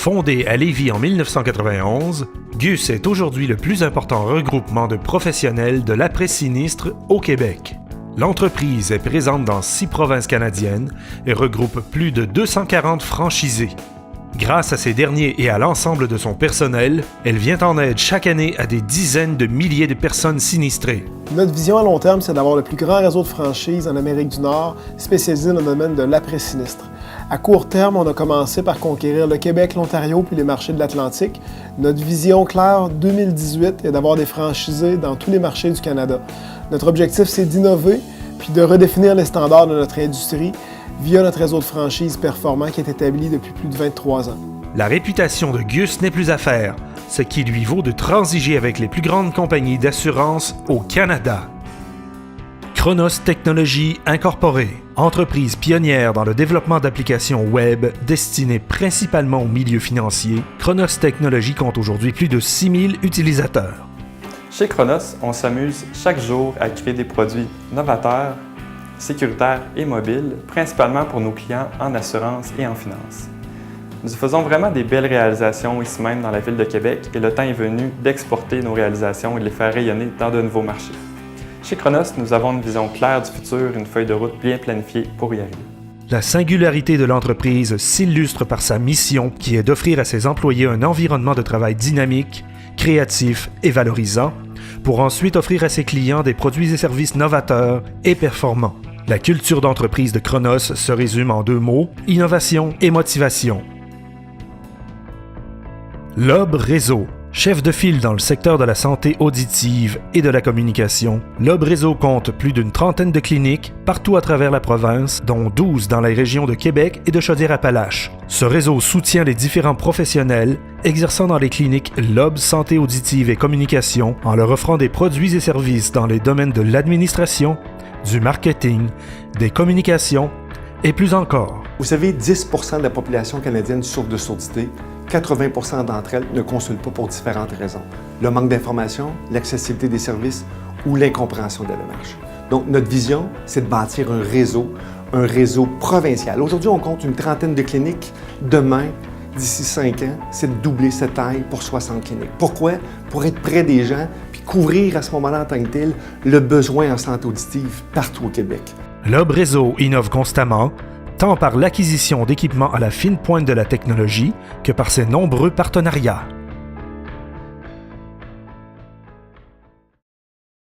Fondé à Lévis en 1991, GUS est aujourd'hui le plus important regroupement de professionnels de l'après-sinistre au Québec. L'entreprise est présente dans 6 provinces canadiennes et regroupe plus de 240 franchisés. Grâce à ces derniers et à l'ensemble de son personnel, elle vient en aide chaque année à des dizaines de milliers de personnes sinistrées. Notre vision à long terme, c'est d'avoir le plus grand réseau de franchises en Amérique du Nord, spécialisé dans le domaine de l'après-sinistre. À court terme, on a commencé par conquérir le Québec, l'Ontario puis les marchés de l'Atlantique. Notre vision claire 2018 est d'avoir des franchisés dans tous les marchés du Canada. Notre objectif, c'est d'innover puis de redéfinir les standards de notre industrie via notre réseau de franchises performant qui est établi depuis plus de 23 ans. La réputation de GUS n'est plus à faire, ce qui lui vaut de transiger avec les plus grandes compagnies d'assurance au Canada. Chronos Technologies Incorporée, entreprise pionnière dans le développement d'applications web destinées principalement au milieu financier, Chronos Technologies compte aujourd'hui plus de 6000 utilisateurs. Chez Chronos, on s'amuse chaque jour à créer des produits novateurs, sécuritaires et mobiles, principalement pour nos clients en assurance et en finance. Nous faisons vraiment des belles réalisations ici même dans la ville de Québec et le temps est venu d'exporter nos réalisations et de les faire rayonner dans de nouveaux marchés. Chez Chronos, nous avons une vision claire du futur, une feuille de route bien planifiée pour y arriver. La singularité de l'entreprise s'illustre par sa mission qui est d'offrir à ses employés un environnement de travail dynamique, créatif et valorisant, pour ensuite offrir à ses clients des produits et services novateurs et performants. La culture d'entreprise de Chronos se résume en 2 mots, innovation et motivation. Lob Réseau. Chef de file dans le secteur de la santé auditive et de la communication, Lob Réseau compte plus d'une trentaine de cliniques partout à travers la province, dont 12 dans les régions de Québec et de Chaudière-Appalaches. Ce réseau soutient les différents professionnels exerçant dans les cliniques Lob Santé auditive et communication en leur offrant des produits et services dans les domaines de l'administration, du marketing, des communications et plus encore. Vous savez, 10% de la population canadienne souffre de surdité. 80% d'entre elles ne consultent pas pour différentes raisons. Le manque d'information, l'accessibilité des services ou l'incompréhension de la démarche. Donc, notre vision, c'est de bâtir un réseau provincial. Aujourd'hui, on compte une trentaine de cliniques. Demain, d'ici 5 ans, c'est de doubler cette taille pour 60 cliniques. Pourquoi? Pour être près des gens puis couvrir à ce moment-là en tant que tel le besoin en santé auditive partout au Québec. Lob Réseau innove constamment, tant par l'acquisition d'équipements à la fine pointe de la technologie que par ses nombreux partenariats.